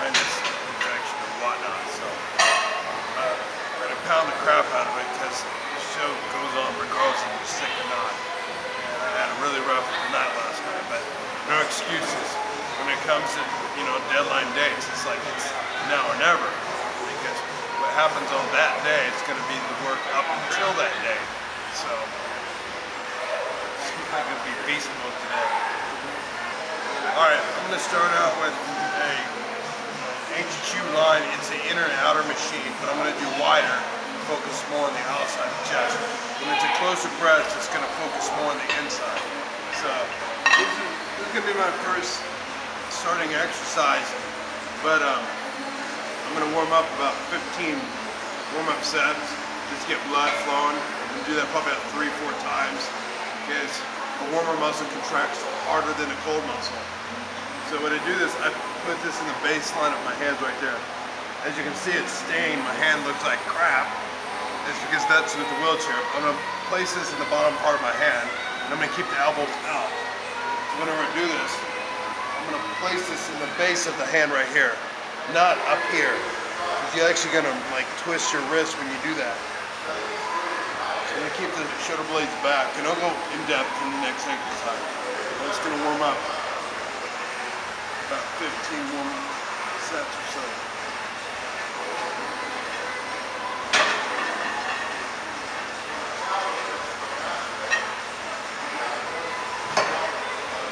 sinus infection and whatnot. So I'm gonna pound the crap out of it because the show goes on regardless if you're sick or not. And I had a really rough night last night, but no excuses when it comes to, you know, deadline dates. It's like it's now or never, because what happens on that day, it's going to be the work up until that day. So it's going to be beast mode today. Alright, I'm going to start out with a HQ line. It's an inner and outer machine, but I'm going to do wider, focus more on the outside of the chest. When it's a closer press, it's going to focus more on the inside. So this is going to be my first starting exercise, but I'm going to warm up about 15 warm-up sets, just get blood flowing. I'm going to do that probably about 3-4 times, because a warmer muscle contracts harder than a cold muscle. So when I do this, I put this in the baseline of my hands right there. As you can see, it's stained. My hand looks like crap. It's because that's with the wheelchair. I'm going to place this in the bottom part of my hand, and I'm going to keep the elbows out. So whenever I do this, I'm going to place this in the base of the hand right here, not up here. Because you're actually going to like twist your wrist when you do that. So I'm going to keep the shoulder blades back, and I'll go in depth in the next exercise. I'm just going to warm up about 15 more sets or so.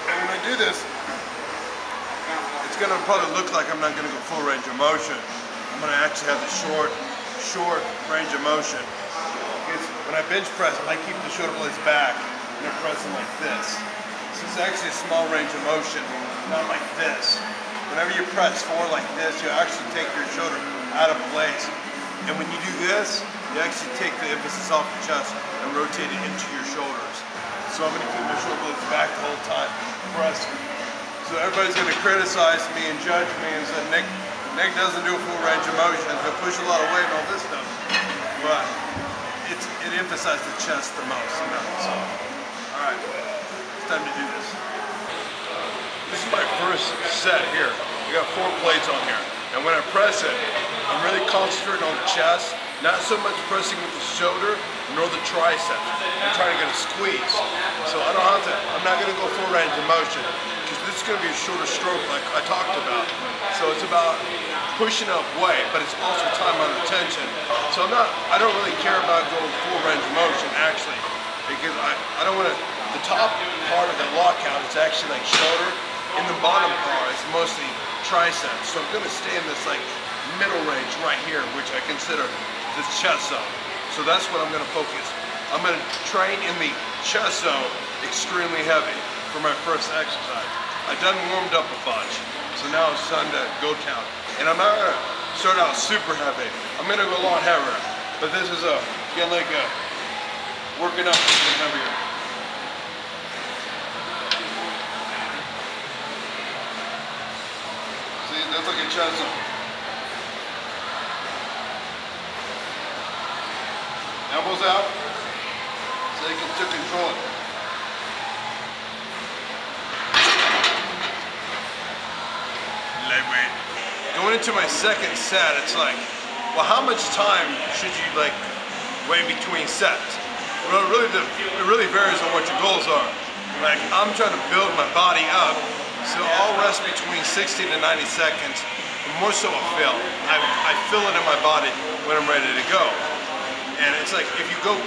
And when I do this, it's going to probably look like I'm not going to go full range of motion. I'm going to actually have the short range of motion. Because when I bench press, I keep the shoulder blades back and I'm pressing like this. This is actually a small range of motion, not like this. Whenever you press forward like this, you actually take your shoulder out of place. And when you do this, you actually take the emphasis off your chest and rotate it into your shoulders. So I'm going to keep my shoulder blades back the whole time, pressing. So everybody's going to criticize me and judge me and say, Nick doesn't do a full range of motion. He'll push a lot of weight and all this stuff. But it emphasizes the chest the most. You know? So, all right, it's time to do this. This is my first set here. We got 4 plates on here. And when I press it, I'm really concentrating on the chest, not so much pressing with the shoulder nor the triceps. I'm trying to get a squeeze. So I don't have to, I'm not going to go full range of motion, because this is going to be a shorter stroke like I talked about. So it's about pushing up weight, but it's also time under tension. So I don't really care about going full range of motion actually, because I don't want to, the top part of the lockout is actually like shoulder, and the bottom part is mostly triceps. So I'm going to stay in this like middle range right here, which I consider this chest zone. So that's what I'm going to focus. I'm going to train in the chest zone extremely heavy for my first exercise. I've done warmed up a bunch, so now it's time to go count. And I'm not going to start out super heavy. I'm going to go a lot heavier, but this is again like working up heavier. See, that's like a chest zone. Elbows out, so you can still control it. Lightweight. Going into my second set, it's like, well, how much time should you like wait between sets? Well, it really varies on what your goals are. Like, I'm trying to build my body up, so I'll rest between 60 to 90 seconds. More so a feel. I feel it in my body when I'm ready to go. And it's like, if you go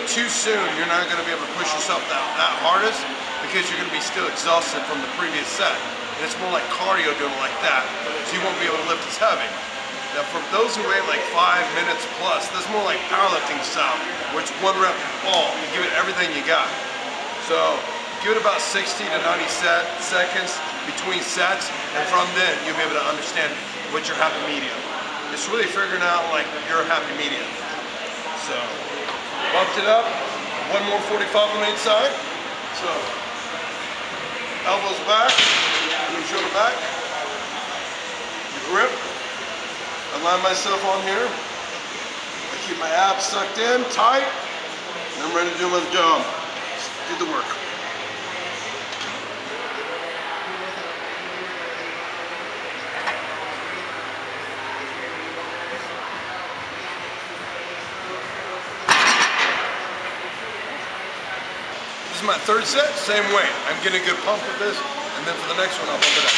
too soon, you're not going to be able to push yourself that hardest, because you're going to be still exhausted from the previous set. And it's more like cardio doing it like that, so you won't be able to lift as heavy. Now for those who wait like 5 minutes plus, that's more like powerlifting style, where it's 1 rep all, you give it everything you got. So give it about 60 to 90 seconds between sets, and from then you'll be able to understand what your happy medium. It's really figuring out like your happy medium. So, bumped it up, 1 more 45 on each side. So, elbows back, shoulder back, the grip, align myself on here, I keep my abs sucked in, tight, and I'm ready to do my job. Do the work. This is my third set, same weight. I'm getting a good pump with this, and then for the next one, I'll bump it up.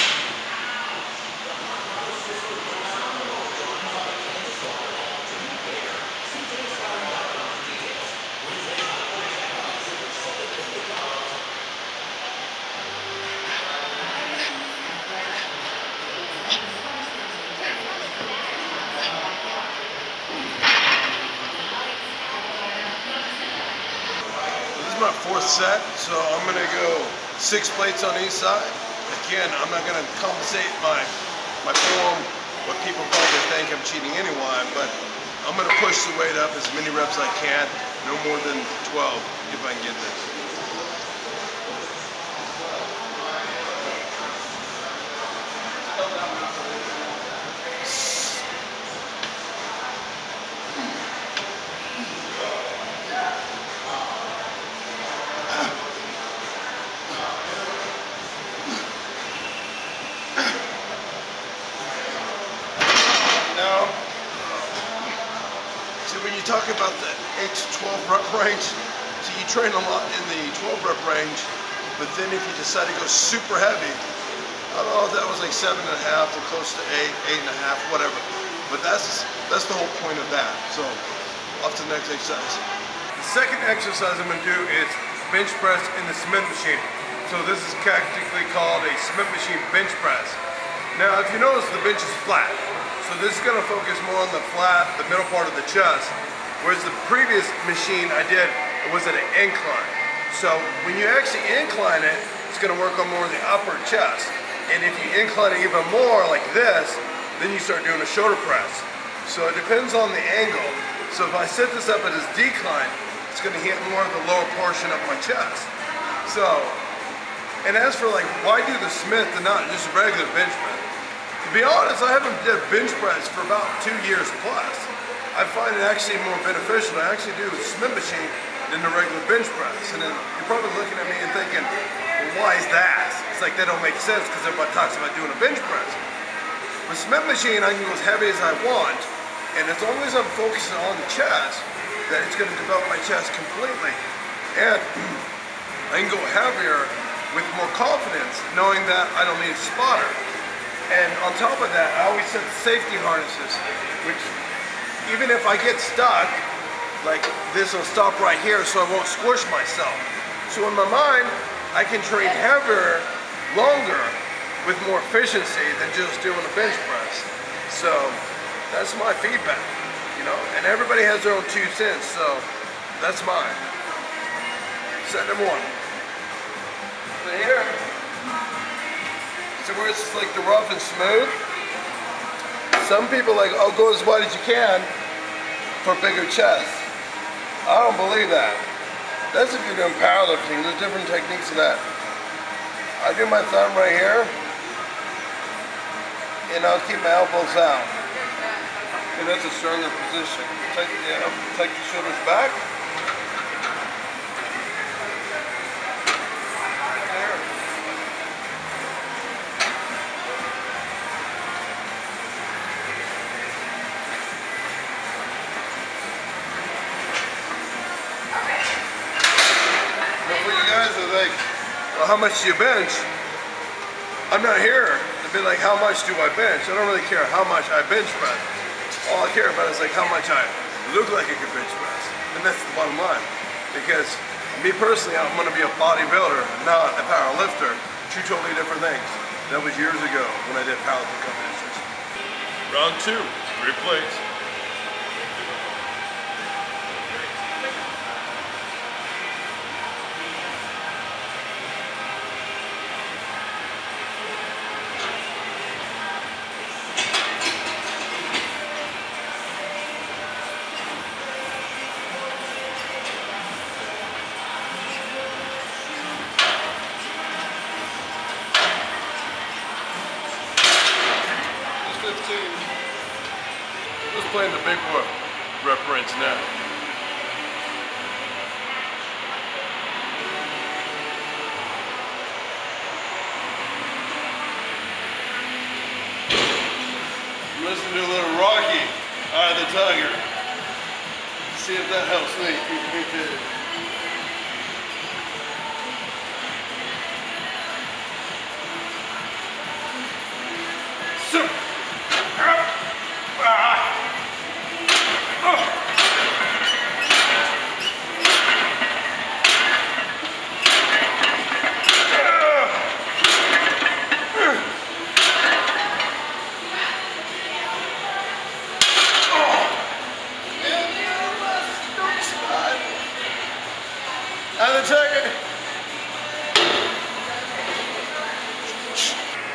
My fourth set, so I'm gonna go 6 plates on each side. Again, I'm not gonna compensate my form, what people probably think I'm cheating anyway, but I'm gonna push the weight up as many reps as I can, no more than 12 if I can get this. When you talk about the 8 to 12 rep range, so you train a lot in the 12 rep range, but then if you decide to go super heavy, I don't know if that was like 7.5 to close to 8, 8.5, whatever. But that's the whole point of that. So off to the next exercise. The second exercise I'm gonna do is bench press in the Smith machine. So this is technically called a Smith machine bench press. Now if you notice, the bench is flat. So this is going to focus more on the flat, the middle part of the chest, whereas the previous machine I did, it was at an incline. So when you actually incline it, it's going to work on more of the upper chest. And if you incline it even more like this, then you start doing a shoulder press. So it depends on the angle. So if I set this up at this decline, it's going to hit more of the lower portion of my chest. So, and as for like, why do the Smith and not just a regular bench press? To be honest, I haven't did bench press for about 2 years plus. I find it actually more beneficial to actually do a Smith machine than the regular bench press. And then you're probably looking at me and thinking, well, why is that? It's like that don't make sense because everybody talks about doing a bench press. With Smith machine, I can go as heavy as I want, and as long as I'm focusing on the chest, that it's going to develop my chest completely. And I can go heavier with more confidence, knowing that I don't need a spotter. And on top of that, I always set safety harnesses, which even if I get stuck, like this will stop right here so I won't squish myself. So in my mind, I can train heavier, longer, with more efficiency than just doing a bench press. So that's my feedback, you know, and everybody has their own 2 cents, so that's mine. Set number 1. Right here. So where it's like the rough and smooth, some people like, oh, go as wide as you can for bigger chest. I don't believe that. That's if you're doing powerlifting. There's different techniques of that. I do my thumb right here, and I'll keep my elbows out. And that's a stronger position. Take the shoulders back. Well, how much do you bench? I'm not here to be like, how much do I bench? I don't really care how much I bench press. All I care about is like how much I look like I can bench press. And that's the bottom line. Because me personally, I'm going to be a bodybuilder, not a power lifter. 2 totally different things. That was years ago when I did powerlifting competitions. Round 2, 3 plates. Let's play in the big boy reference now. Listen to a little Rocky, Eye of the Tiger. See if that helps me.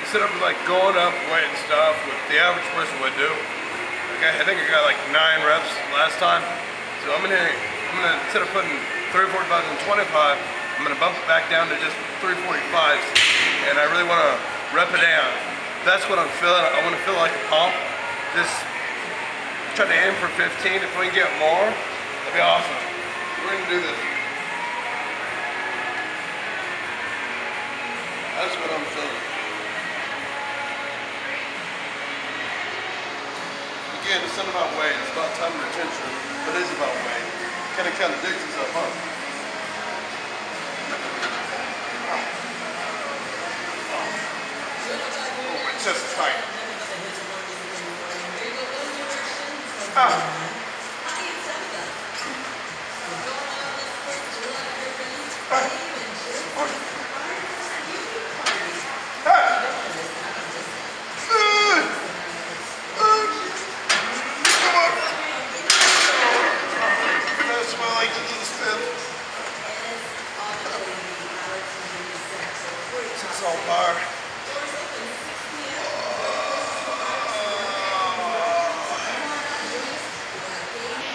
Instead of like going up weight and stuff what the average person would do. Okay, I think I got like 9 reps last time. So I'm gonna instead of putting 345s and 25, I'm gonna bump it back down to just 345s, and I really want to rep it down. That's what I'm feeling. I want to feel like a pump. Just try to aim for 15. If we can get more, that'd be awesome. We're gonna do this. That's what I'm feeling. Again, it's not about weight, it's about time and retention, but it is about weight. Kind of contradicts itself, huh? Oh, my chest is tight.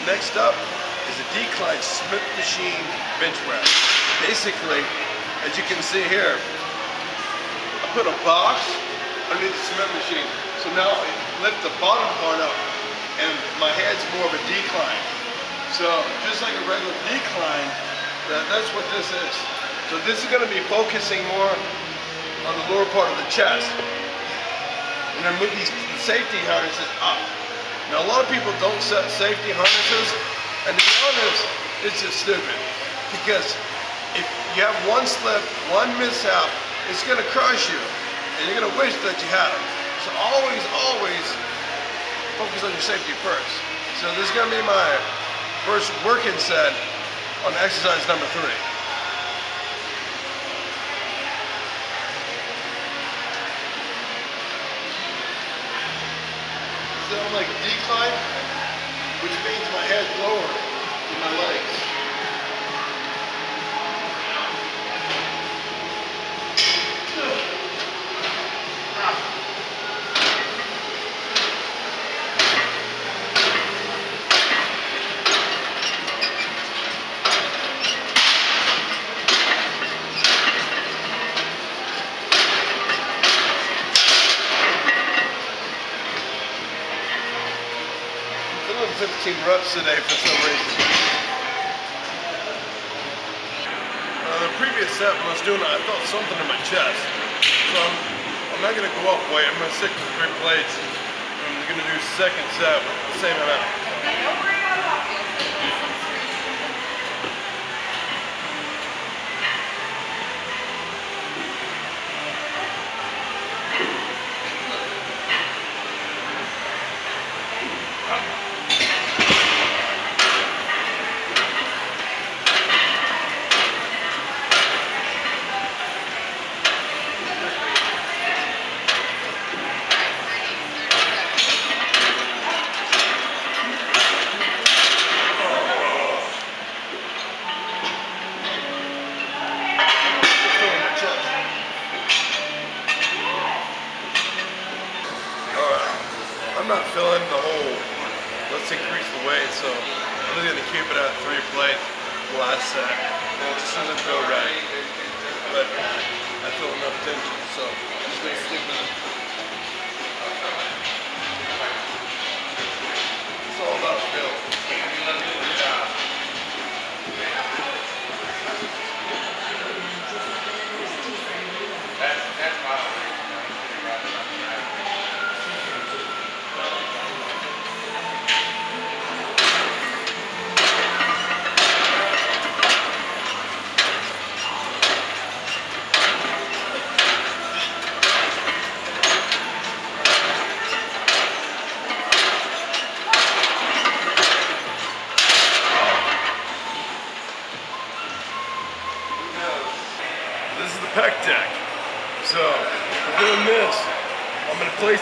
Next up is a decline Smith machine bench press. Basically, as you can see here, I put a box underneath the Smith machine. So now I lift the bottom part up and my head's more of a decline. So just like a regular decline, that's what this is. So this is going to be focusing more on the lower part of the chest. And then move these safety harnesses up. Now a lot of people don't set safety harnesses, and to be honest, it's just stupid. Because if you have one slip, one mishap, it's gonna crush you, and you're gonna wish that you had it. So always, always focus on your safety first. So this is gonna be my first working set on exercise number 3. I'm like a decline, which means my head's lower than my legs. I'm doing 15 reps today for some reason. The previous set when I was doing it, I felt something in my chest. So I'm not going to go up weight. I'm going to stick to 3 plates. I'm going to do second set with the same amount. I'm not feeling the whole let's increase the weight, so I'm just gonna keep it at 3 plates last set. It just doesn't feel right, but I feel enough tension, so I'm just gonna stick with it. It's all about feel.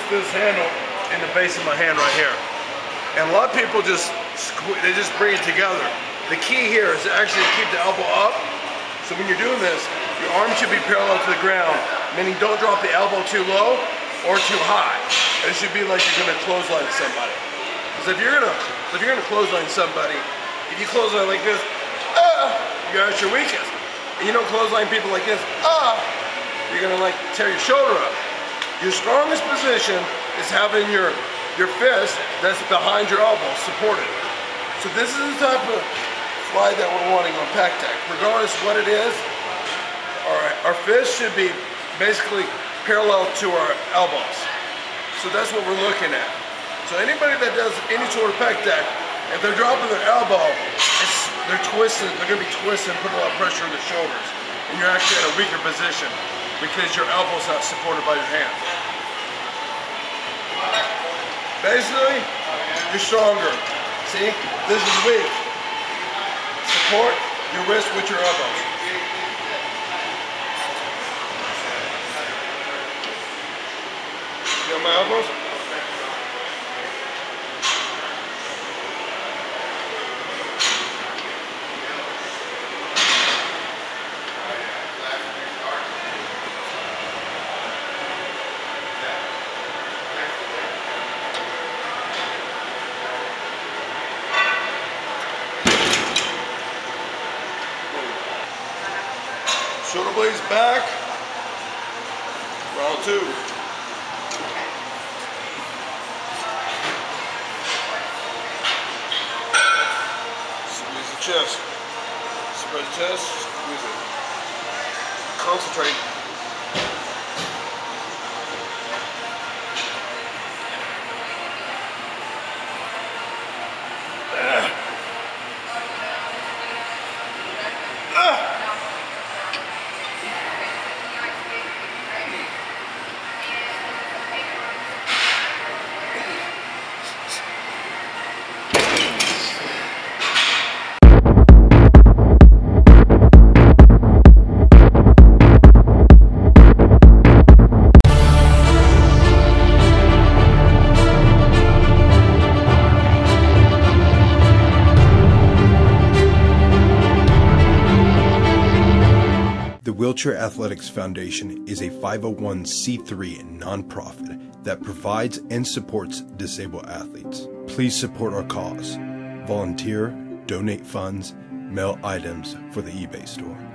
place this handle in the base of my hand right here. And a lot of people just bring it together. The key here is to actually keep the elbow up. So when you're doing this, your arm should be parallel to the ground, meaning don't drop the elbow too low or too high. It should be like you're gonna clothesline somebody. Because if you're gonna clothesline somebody, if you clothesline like this, you're at your weakest. And you don't clothesline people like this, you're gonna like tear your shoulder up. Your strongest position is having your fist that's behind your elbow supported. So this is the type of fly that we're wanting on pec deck. Regardless of what it is, our fist should be basically parallel to our elbows. So that's what we're looking at. So anybody that does any sort of pec deck, if they're dropping their elbow, they're twisting, they're gonna be twisting, putting a lot of pressure on the shoulders. And you're actually in a weaker position because your elbow's not supported by your hand. Basically, you're stronger. See, this is weak. Support your wrist with your elbows. See my elbows? Shoulder blades back, round 2. Squeeze the chest, spread the chest, squeeze it. Concentrate. The Wheelchair Athletics Foundation is a 501c3 nonprofit that provides and supports disabled athletes. Please support our cause. Volunteer, donate funds, mail items for the eBay store.